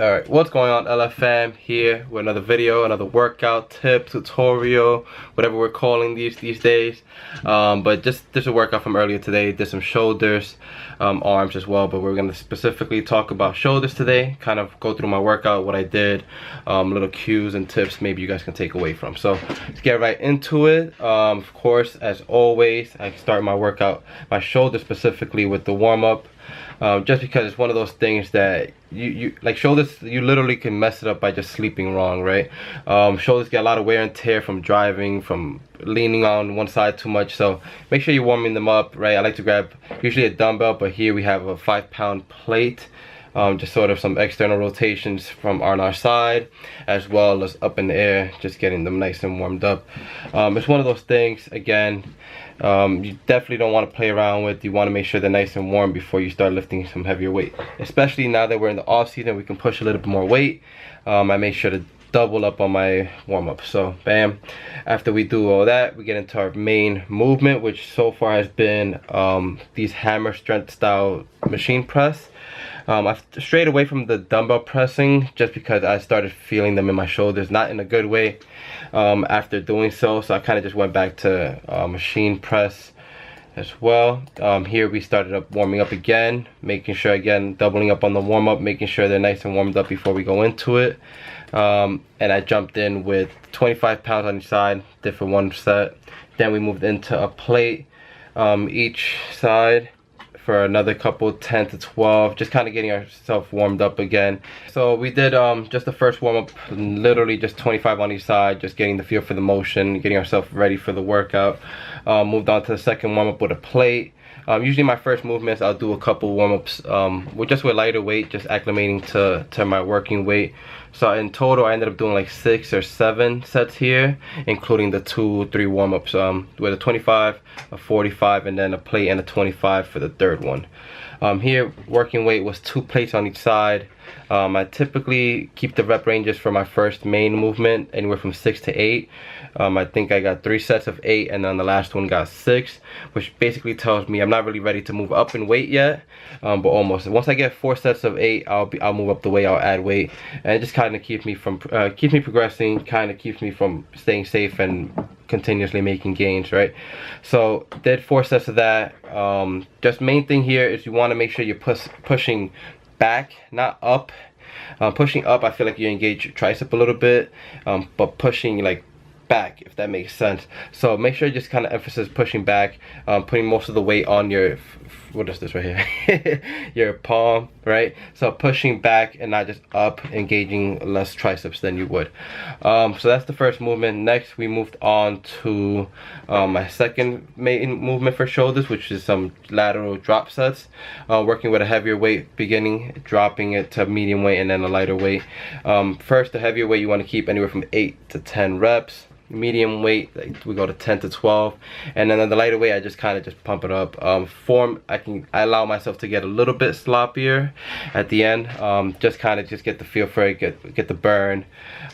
Alright, what's going on, LFM? Here with another video, another workout tip, tutorial, whatever we're calling these days. But just a workout from earlier today. Did some shoulders, arms as well, but we're going to specifically talk about shoulders today. Kind of go through my workout, what I did, little cues and tips maybe you guys can take away from. So let's get right into it. Of course, as always, I start my workout, my shoulders specifically, with the warm-up. Just because it's one of those things that you like shoulders, you literally can mess it up by just sleeping wrong, right? Shoulders get a lot of wear and tear from driving, from leaning on one side too much, so make sure you're warming them up, right? I like to grab usually a dumbbell, but here we have a 5-pound plate. Just sort of some external rotations from on our side, as well as up in the air, just getting them nice and warmed up. It's one of those things, again, you definitely don't want to play around with. You want to make sure they're nice and warm before you start lifting some heavier weight, especially now that we're in the off season. We can push a little bit more weight. I make sure to double up on my warm-up. So bam, after we do all that, we get into our main movement, which so far has been these hammer strength style machine press. I strayed away from the dumbbell pressing just because I started feeling them in my shoulders, not in a good way, after doing so I kind of just went back to machine press as well. Here we started up warming up again, making sure, again, doubling up on the warm-up, making sure they're nice and warmed up before we go into it. And I jumped in with 25 pounds on each side, did for one set. Then we moved into a plate each side for another couple, 10 to 12, just kind of getting ourselves warmed up again. So we did just the first warm-up, literally just 25 on each side, just getting the feel for the motion, getting ourselves ready for the workout. Moved on to the second warm-up with a plate. Usually my first movements, I'll do a couple warm-ups with lighter weight, just acclimating to my working weight. So in total, I ended up doing like 6 or 7 sets here, including the 2 or 3 warm-ups, with a 25, a 45, and then a plate and a 25 for the third one. Here, working weight was 2 plates on each side. I typically keep the rep ranges for my first main movement anywhere from 6 to 8. I think I got 3 sets of 8, and then the last one got 6, which basically tells me I'm not really ready to move up in weight yet, but almost. Once I get 4 sets of 8, I'll move up the weight, I'll add weight, and it just kind of keeps me from keeps me progressing, kind of keeps me from staying safe and continuously making gains, right? So did 4 sets of that. Just main thing here is you want to make sure you're pushing back, not up. Pushing up, I feel like you engage your tricep a little bit, but pushing like back, if that makes sense. So make sure you just kind of emphasis pushing back, putting most of the weight on your, what is this right here? Your palm, right? So pushing back and not just up, engaging less triceps than you would. So that's the first movement. Next, we moved on to my second main movement for shoulders, which is some lateral drop sets, working with a heavier weight beginning, dropping it to medium weight, and then a lighter weight. First, the heavier weight you want to keep anywhere from 8 to 10 reps. Medium weight, like, we go to 10 to 12, and then on the lighter weight, I just kind of just pump it up. Form, I allow myself to get a little bit sloppier at the end, just kind of just get the feel for it, get the burn.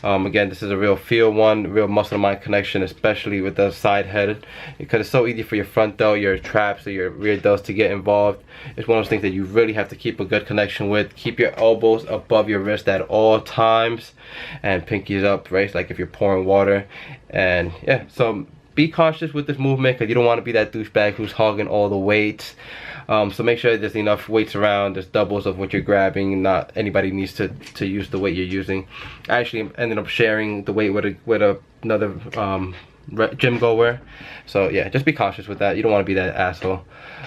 Again, this is a real feel one, real muscle mind connection, especially with the side head, because it's so easy for your front delt, your traps, or your rear delts to get involved. It's one of those things that you really have to keep a good connection with. Keep your elbows above your wrist at all times, and pinkies up, right? Like if you're pouring water. And yeah, so be cautious with this movement, because you don't want to be that douchebag who's hogging all the weights. So make sure there's enough weights around, there's doubles of what you're grabbing. Not anybody needs to use the weight you're using. I actually ended up sharing the weight with another gym goer. So yeah, just be cautious with that. You don't want to be that asshole.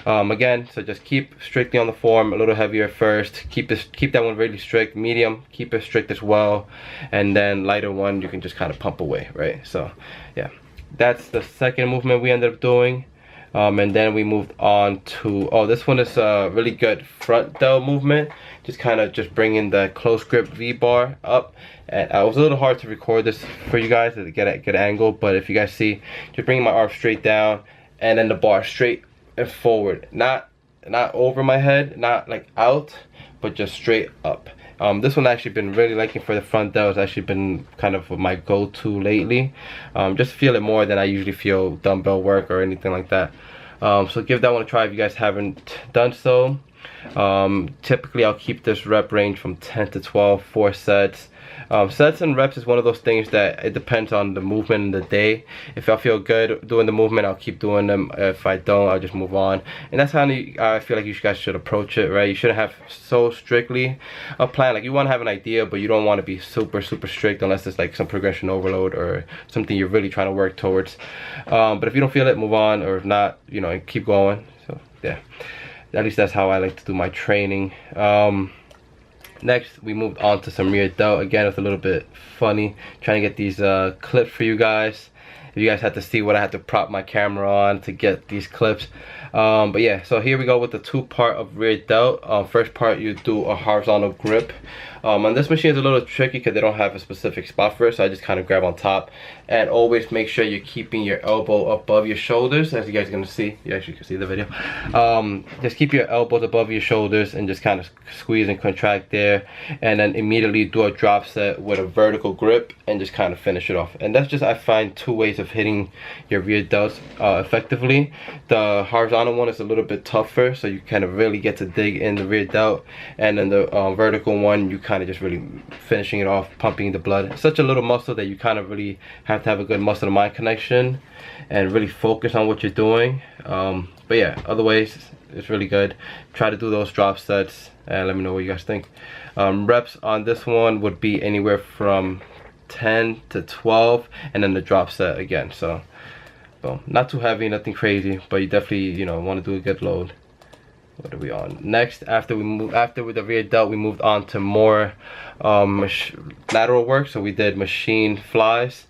Again, so just keep strictly on the form, a little heavier first. Keep that one really strict. Medium, keep it strict as well, and then lighter one you can just kind of pump away, right? So yeah, that's the second movement we ended up doing. And then we moved on to, this one is a really good front delt movement, just kind of just bringing the close grip V-bar up. And it was a little hard to record this for you guys to get a good angle, but if you guys see, just bringing my arm straight down, and then the bar straight and forward, not over my head, not like out, but just straight up. This one I've actually been really liking for the front delt. It's actually been kind of my go-to lately. Just feel it more than I usually feel dumbbell work or anything like that. So give that one a try if you guys haven't done so. Typically I'll keep this rep range from 10 to 12, 4 sets. Sets and reps is one of those things that it depends on the movement in the day. If I feel good doing the movement, I'll keep doing them. If I don't, I'll just move on. And that's how I feel like you guys should approach it, right? You shouldn't have so strictly a plan. Like, you want to have an idea, but you don't want to be super strict unless it's like some progression overload or something you're really trying to work towards. But if you don't feel it, move on, or if not, you know, keep going. So yeah, at least that's how I like to do my training. Next, we moved on to some rear delt. Again, it's a little bit funny trying to get these clips for you guys. If you guys had to see what I had to prop my camera on to get these clips. But yeah, so here we go with the 2-part of rear delt. First part, you do a horizontal grip. On this machine is a little tricky because they don't have a specific spot for it, so I just kind of grab on top. And always make sure you're keeping your elbow above your shoulders, as you guys are gonna see. You actually can see the video. Just keep your elbows above your shoulders and just kind of squeeze and contract there, and then immediately do a drop set with a vertical grip and just kind of finish it off. And that's just, I find, 2 ways of hitting your rear delts effectively. The horizontal one is a little bit tougher, so you kind of really get to dig in the rear delt, and then the vertical one, you kind of just really finishing it off, pumping the blood. It's such a little muscle that you kind of really have to have a good muscle to mind connection and really focus on what you're doing. But yeah, other ways, it's really good. Try to do those drop sets and let me know what you guys think. Reps on this one would be anywhere from 10 to 12, and then the drop set again. So not too heavy, nothing crazy, but you definitely, you know, want to do a good load. What are we on next? After with the rear delt, we moved on to more lateral work. So we did machine flies,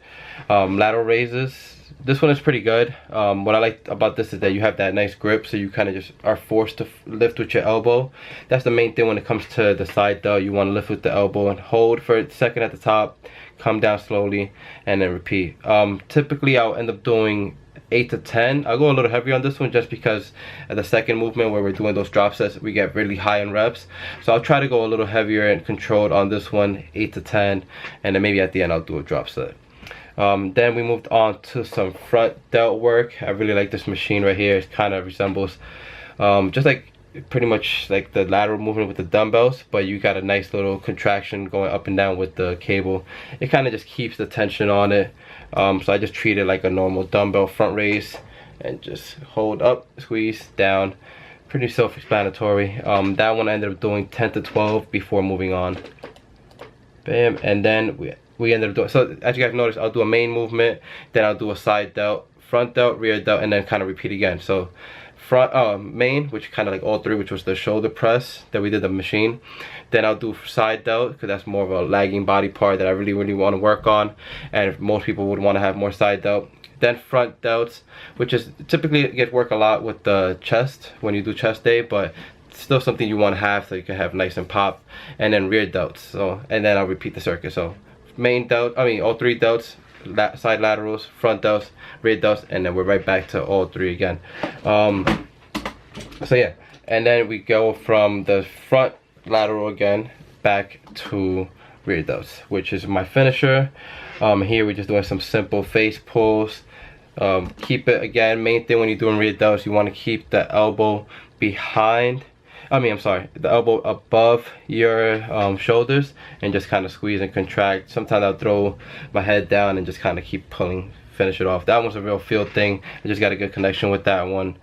lateral raises. This one is pretty good. What I like about this is that you have that nice grip, so you kind of just are forced to lift with your elbow. That's the main thing when it comes to the side delt. You want to lift with the elbow and hold for a second at the top, come down slowly, and then repeat. Typically I'll end up doing 8 to 10. I'll go a little heavier on this one just because at the second movement where we're doing those drop sets, we get really high in reps. So I'll try to go a little heavier and controlled on this one, 8 to 10, and then maybe at the end I'll do a drop set. Then we moved on to some front delt work. I really like this machine right here. It kind of resembles just like pretty much like the lateral movement with the dumbbells, but you got a nice little contraction going up and down with the cable. It kind of just keeps the tension on it. So I just treat it like a normal dumbbell front raise and just hold up, squeeze down. Pretty self-explanatory. That one I ended up doing 10 to 12 before moving on. Bam. And then we ended up doing, so as you guys notice, I'll do a main movement, then I'll do a side delt, front delt, rear delt, and then kind of repeat again. So front main, which kind of like all 3, which was the shoulder press that we did the machine. Then I'll do side delt because that's more of a lagging body part that I really want to work on, and most people would want to have more side delt. Then front delts, which is typically get work a lot with the chest when you do chest day, but still something you want to have so you can have nice and pop. And then rear delts. So, and then I'll repeat the circuit. So main delt, all 3 delts, side laterals, front delts, rear delts, and then we're right back to all 3 again. So yeah, and then we go from the front lateral again back to rear delts, which is my finisher. Here we're just doing some simple face pulls. Keep it, again, main thing when you're doing rear delts, you want to keep the elbow behind, the elbow above your shoulders, and just kind of squeeze and contract. Sometimes I'll throw my head down and just kind of keep pulling, finish it off. That one's a real feel thing. I just got a good connection with that one.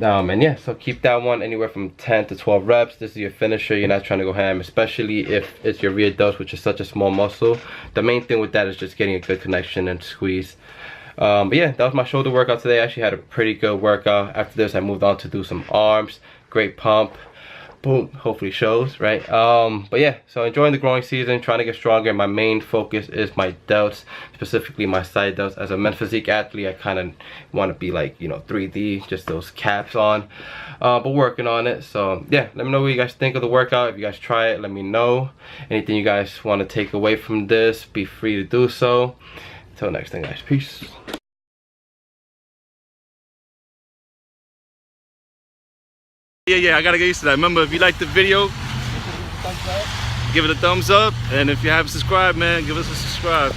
And yeah, so keep that one anywhere from 10 to 12 reps. This is your finisher. You're not trying to go ham, especially if it's your rear delts, which is such a small muscle. The main thing with that is just getting a good connection and squeeze. But yeah, that was my shoulder workout today. I actually had a pretty good workout. After this, I moved on to do some arms. Great pump. Boom, hopefully shows, right? But yeah, so enjoying the growing season, trying to get stronger. My main focus is my delts, specifically my side delts. As a men's physique athlete, I kind of want to be like, you know, 3D, just those caps on, but working on it. So yeah, let me know what you guys think of the workout. If you guys try it, let me know. Anything you guys want to take away from this, be free to do so. Until next time, guys, peace. Yeah, I gotta get used to that. Remember, if you liked the video, give it a thumbs up, and if you haven't subscribed, man, give us a subscribe.